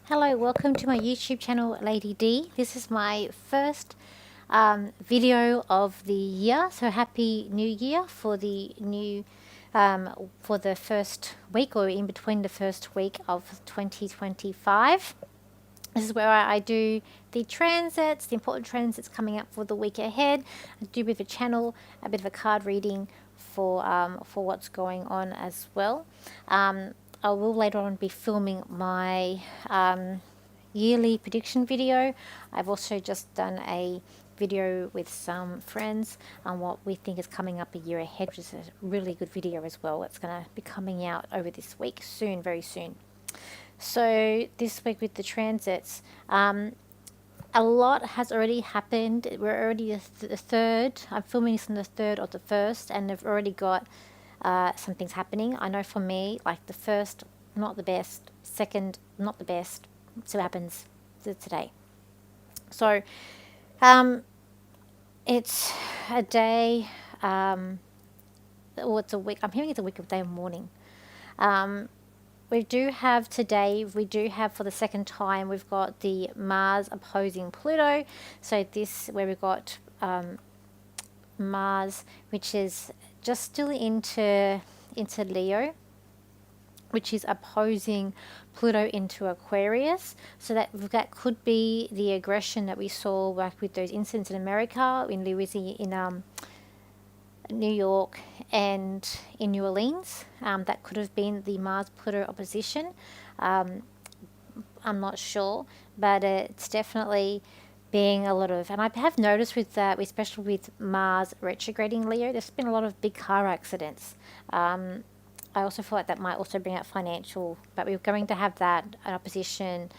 Hello, welcome to my YouTube channel, Lady D. This is my first video of the year, so happy new year for the new for the first week or in between the first week of 2025. This is where I do the transits, the important transits coming up for the week ahead. I do a bit of a channel, a bit of a card reading for what's going on as well. I will later on be filming my yearly prediction video. I've also just done a video with some friends on what we think is coming up a year ahead, which is a really good video as well. It's going to be coming out over this week soon, very soon. So this week with the transits, a lot has already happened. We're already the third. I'm filming this on the 3rd of the 1st, and they've already got some things happening. I know for me, like the first, not the best, second, not the best. So it happens today. So it's a day, or it's a week. I'm hearing it's a week of day of mourning. We do have today, for the second time, we've got the Mars opposing Pluto. So this, where we've got Mars, which is just still into Leo, which is opposing Pluto into Aquarius. So that could be the aggression that we saw like with those incidents in America, in Louisiana, in New York and in New Orleans. That could have been the Mars-Pluto opposition. I'm not sure, but it's definitely being a lot of, and I have noticed with that, especially with Mars retrograding Leo, there's been a lot of big car accidents. I also feel like that might also bring out financial, but we're going to have that an opposition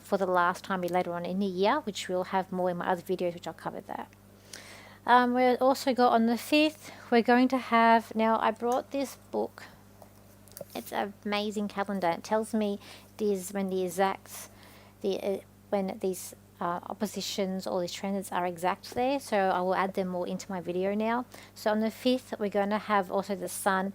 for the last time later on in the year, which we'll have more in my other videos, which I'll cover that. We also got on the 5th, we're going to have, now I brought this book, it's an amazing calendar. It tells me when the exacts, when these oppositions or these transits are exact there, so I will add them all into my video now. So on the 5th, we're going to have also the Sun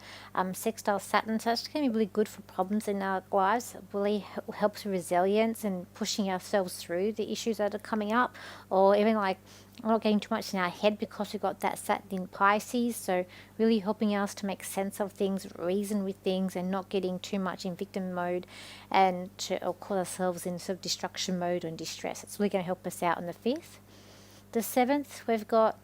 sextile Saturn, so that's going to be really good for problems in our lives. It really helps with resilience and pushing ourselves through the issues that are coming up, or even like not getting too much in our head because we've got that Saturn in Pisces, so really helping us to make sense of things, reason with things, and not getting too much in victim mode and to call ourselves in sort of destruction mode and distress. It's really going to help us out on the 5th. The 7th, we've got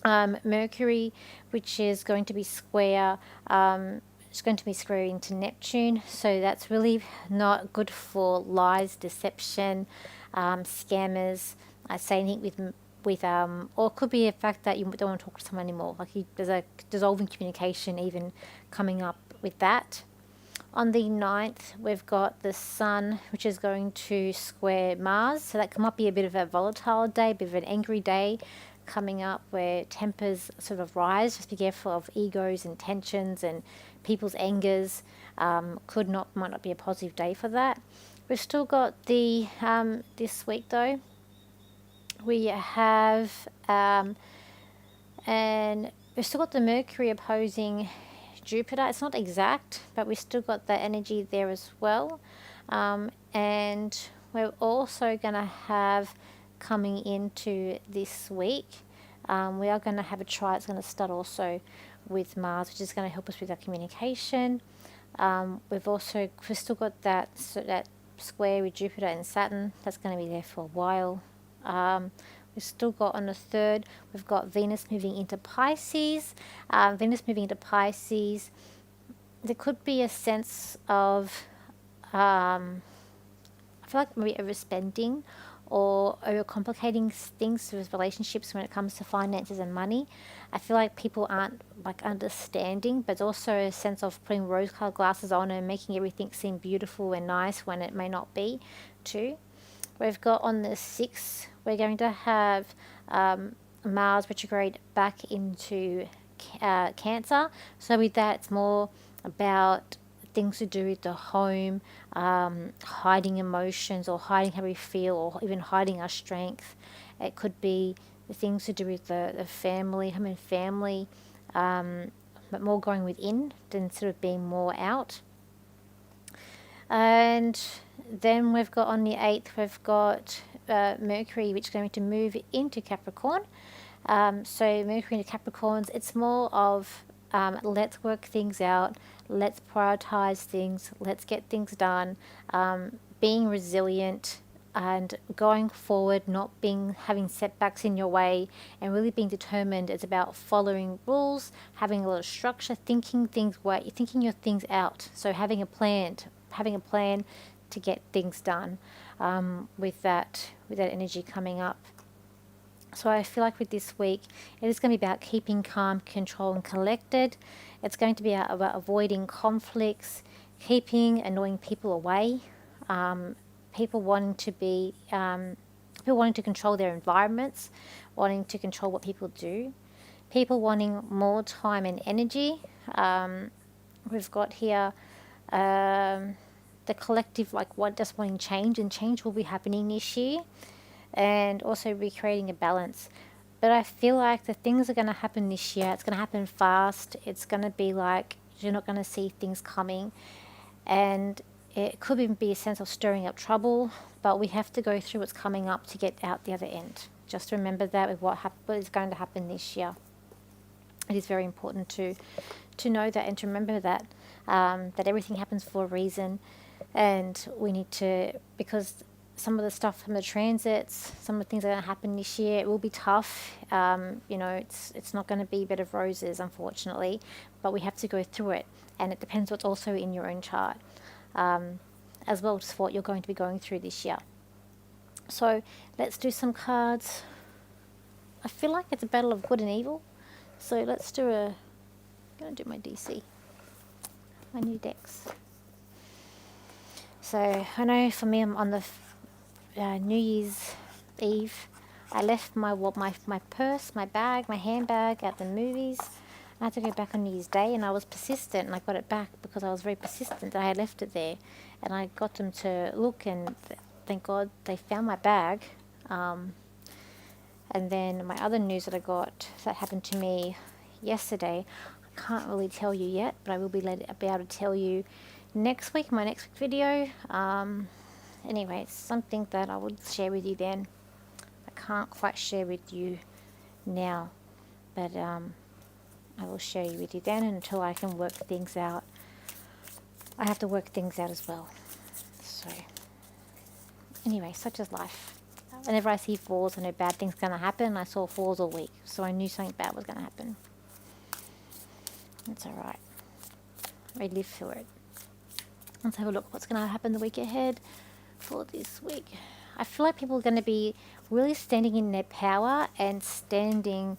Mercury, which is going to be square. It's going to be square into Neptune, so that's really not good for lies, deception, scammers. I say anything with or it could be a fact that you don't want to talk to someone anymore. Like there's a dissolving communication even coming up with that. On the 9th, we've got the Sun, which is going to square Mars. So that might be a bit of a volatile day, a bit of an angry day coming up where tempers sort of rise. Just be careful of egos and tensions and people's angers. Might not be a positive day for that. We've still got the, this week though, we have, and we've still got the Mercury opposing Jupiter. It's not exact, but we still got that energy there as well. And we're also going to have, coming into this week, we are going to have a try. It's going to start also with Mars, which is going to help us with our communication. We've still got that square with Jupiter and Saturn. That's going to be there for a while. We've still got on the 3rd, we've got Venus moving into Pisces. Venus moving into Pisces, there could be a sense of, I feel like maybe overspending or overcomplicating things with relationships when it comes to finances and money. I feel like people aren't like understanding, but also a sense of putting rose-colored glasses on and making everything seem beautiful and nice when it may not be too. We've got on the 6th, we're going to have Mars retrograde back into Cancer. So with that, it's more about things to do with the home, hiding emotions or hiding how we feel or even hiding our strength. It could be the things to do with the family, home and family, but more going within than sort of being more out. And then we've got on the 8th, we've got Mercury, which is going to move into Capricorn. So Mercury into Capricorns, it's more of let's work things out, let's prioritize things, let's get things done, being resilient and going forward, not being having setbacks in your way, and really being determined. It's about following rules, having a lot of structure, thinking your things out. So having a plan to get things done, with that energy coming up. So I feel like with this week, it is going to be about keeping calm, control, and collected. It's going to be about avoiding conflicts, keeping annoying people away, people wanting to be, people wanting to control their environments, wanting to control what people do, people wanting more time and energy. We've got here the collective, like what just wanting change, and change will be happening this year, and also recreating a balance. But I feel like the things are going to happen this year. It's going to happen fast. It's going to be like you're not going to see things coming, and it could even be a sense of stirring up trouble. But we have to go through what's coming up to get out the other end. Just remember that with what is going to happen this year. It is very important to know that and to remember that that everything happens for a reason, and we need to, because some of the stuff from the transits, some of the things that are going to happen this year, it will be tough. It's not going to be a bed of roses, unfortunately, but we have to go through it, and it depends what's also in your own chart, as well as what you're going to be going through this year. So let's do some cards. I feel like it's a battle of good and evil, so let's do I'm going to do my DC, my new decks. So I know for me, I'm on the New Year's Eve. I left my purse, my bag, my handbag at the movies. I had to go back on New Year's Day, and I was persistent, and I got it back because I was very persistent. I had left it there, and I got them to look, and thank God they found my bag. And then my other news that I got that happened to me yesterday, I can't really tell you yet, but I will be able to tell you next week, my next week video. Anyway, it's something that I would share with you then. I can't quite share with you now, but I will share you with you then, until I can work things out. I have to work things out as well. So anyway, such is life. Whenever I see falls, I know bad things are going to happen. I saw falls all week, so I knew something bad was going to happen. It's alright. I live through it. Let's have a look what's going to happen the week ahead for this week. I feel like people are going to be really standing in their power and standing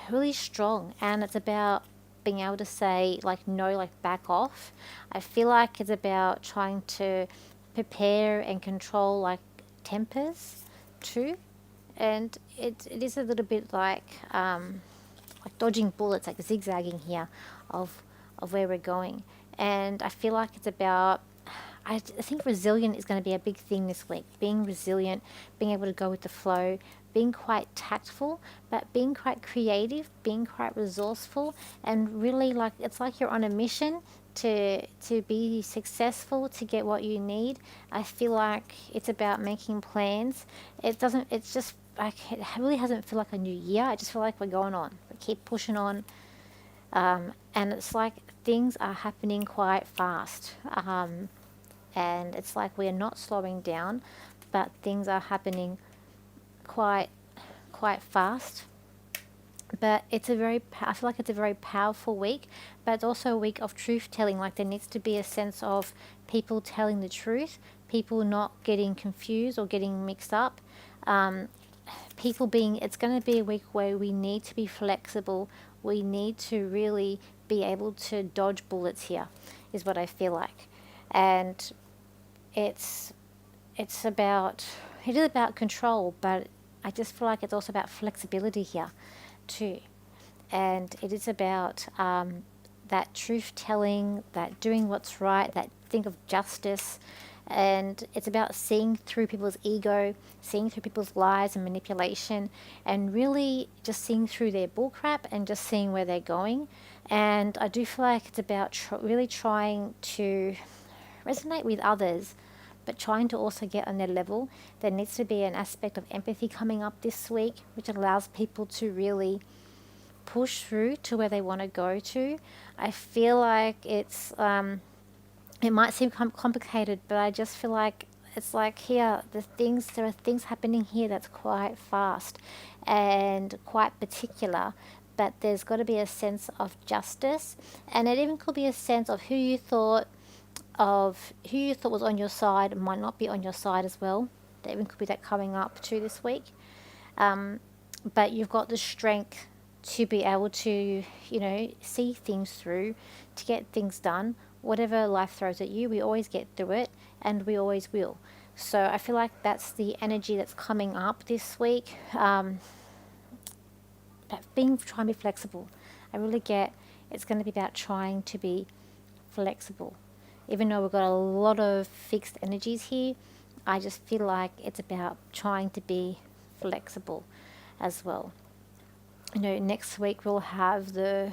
really strong, and it's about being able to say like no, like back off. I feel like it's about trying to prepare and control like tempers too, and it is a little bit like dodging bullets, like zigzagging here of where we're going. And I feel like it's about, I think resilient is going to be a big thing this week. Being resilient, being able to go with the flow, being quite tactful, but being quite creative, being quite resourceful, and really like it's like you're on a mission to be successful, to get what you need. I feel like it's about making plans. It's just like, it really hasn't feel like a new year. I just feel like we're going on. We keep pushing on. And it's like things are happening quite fast. And it's like we're not slowing down, but things are happening quite fast. But I feel like it's a very powerful week, but it's also a week of truth telling. Like there needs to be a sense of people telling the truth, people not getting confused or getting mixed up. It's going to be a week where we need to be flexible. We need to really be able to dodge bullets here, is what I feel like. And it is about control, but I just feel like it's also about flexibility here too. And it is about that truth telling, that doing what's right, that think of justice. And it's about seeing through people's ego, seeing through people's lies and manipulation, and really just seeing through their bullcrap and just seeing where they're going. And I do feel like it's about really trying to resonate with others, but trying to also get on their level. There needs to be an aspect of empathy coming up this week, which allows people to really push through to where they want to go to. I feel like it might seem complicated, but I just feel like it's like here, there are things happening here that's quite fast and quite particular, but there's got to be a sense of justice, and it even could be a sense of who you thought was on your side might not be on your side as well. There even could be that coming up too this week. But you've got the strength to be able to, see things through, to get things done. Whatever life throws at you, we always get through it, and we always will. So I feel like that's the energy that's coming up this week. Trying to be flexible. I really get it's going to be about trying to be flexible. Even though we've got a lot of fixed energies here, I just feel like it's about trying to be flexible as well. Next week we'll have the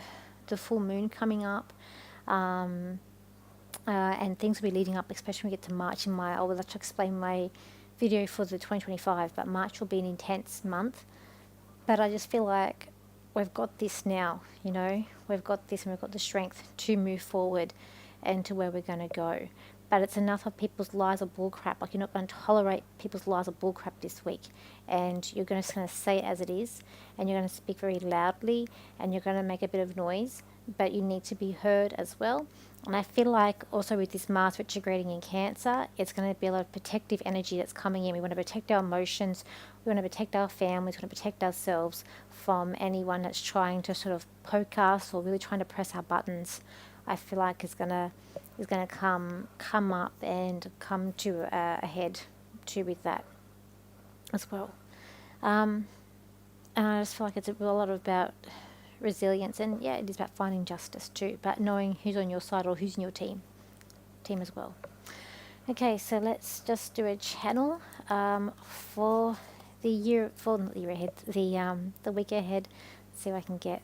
full moon coming up, and things will be leading up, especially when we get to March. I would like to explain my video for the 2025, but March will be an intense month. But I just feel like we've got this now, we've got this, and we've got the strength to move forward and to where we're going to go. But it's enough of people's lies are bullcrap. Like, you're not going to tolerate people's lies are bullcrap this week, and you're just going to say it as it is, and you're going to speak very loudly, and you're going to make a bit of noise, but you need to be heard as well. And I feel like also with this Mars retrograding in Cancer, it's going to be a lot of protective energy that's coming in. We want to protect our emotions, we want to protect our families, we want to protect ourselves from anyone that's trying to sort of poke us or really trying to press our buttons. I feel like is gonna come up and come to a head too with that as well. And I just feel like it's a lot about resilience, and yeah, it is about finding justice too, but knowing who's on your side or who's in your team as well. Okay, so let's just do a channel for the year, for not the year ahead, the week ahead. Let's see if I can get.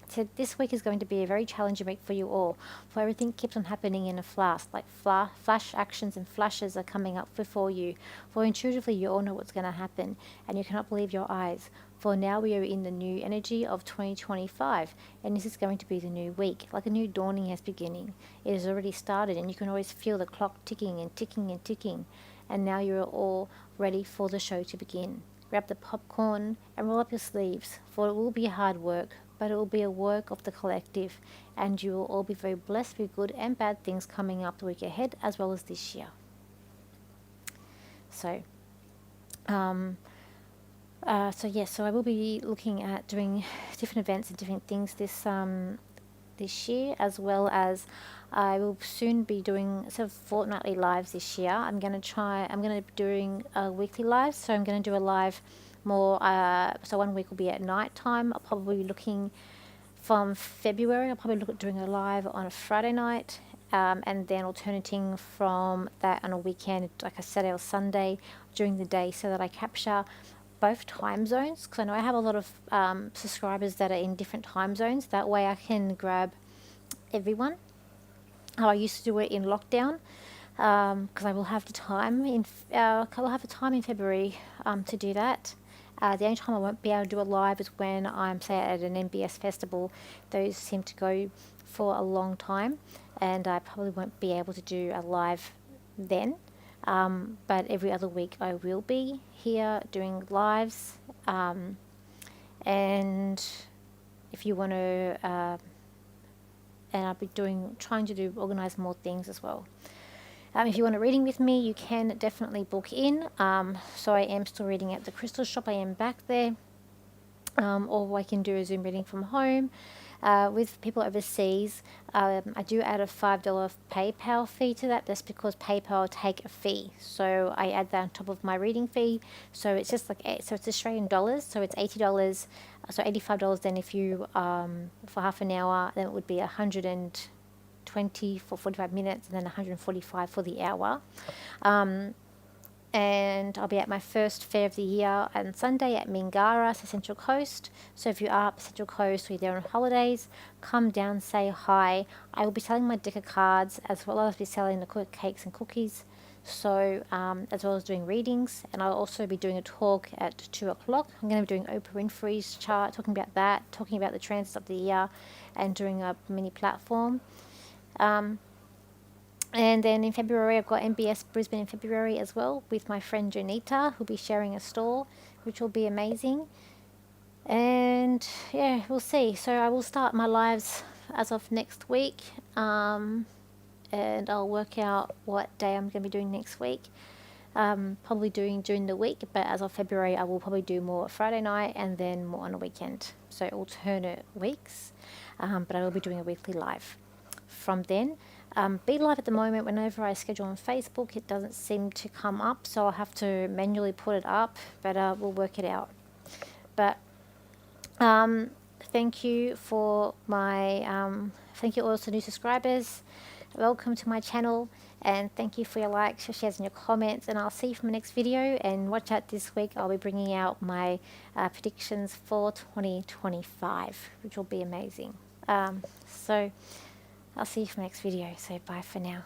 So this week is going to be a very challenging week for you all, for everything keeps on happening in a flash, like flash actions and flashes are coming up before you, for intuitively you all know what's going to happen, and you cannot believe your eyes, for now we are in the new energy of 2025, and this is going to be the new week, like a new dawning is beginning. It has already started, and you can always feel the clock ticking and ticking and ticking, and now you're all ready for the show to begin. Grab the popcorn and roll up your sleeves, for it will be hard work, but it will be a work of the collective, and you will all be very blessed with good and bad things coming up the week ahead, as well as this year. So, so I will be looking at doing different events and different things this year, as well as I will soon be doing sort of fortnightly lives this year. I'm going to be doing a weekly live, so I'm going to do a live more, so one week will be at night time. I'll probably be looking from February, I'll probably look at doing a live on a Friday night, and then alternating from that on a weekend, like a Saturday or Sunday during the day, so that I capture both time zones, because I know I have a lot of subscribers that are in different time zones. That way I can grab everyone. I used to do it in lockdown, because I will have the time in February to do that. The only time I won't be able to do a live is when I'm, say, at an MBS festival. Those seem to go for a long time, and I probably won't be able to do a live then. But every other week I will be here doing lives. And if you want to, and I'll be trying to organize more things as well. If you want a reading with me, you can definitely book in. So I am still reading at the crystal shop. I am back there. Or I can do a Zoom reading from home. With people overseas, I do add a $5 PayPal fee to that. That's because PayPal take a fee. So I add that on top of my reading fee. So it's just so it's Australian dollars. So it's $80. So $85 then if you, for half an hour, then it would be $120 for 45 minutes, and then 145 for the hour. and I'll be at my first fair of the year on Sunday at Mingara, so Central Coast. So if you are up Central Coast or you're there on holidays, come down, say hi. I will be selling my deck of cards, as well as be selling the cakes and cookies. So as well as doing readings, and I'll also be doing a talk at 2 o'clock. I'm going to be doing Oprah Winfrey's chart, talking about that, talking about the transits of the year, and doing a mini platform. And then in February, I've got MBS Brisbane in February as well, with my friend Janita, who'll be sharing a stall, which will be amazing. And yeah, we'll see. So I will start my lives as of next week, and I'll work out what day I'm going to be doing next week. Probably doing during the week, but as of February, I will probably do more Friday night and then more on a weekend. So alternate weeks, but I will be doing a weekly live from then. Be Live at the moment, whenever I schedule on Facebook, it doesn't seem to come up, so I'll have to manually put it up, but we'll work it out. But thank you for my thank you also new subscribers. Welcome to my channel, and thank you for your likes, your shares, and your comments, and I'll see you for my next video. And watch out, this week I'll be bringing out my predictions for 2025, which will be amazing. So I'll see you for my next video. So bye for now.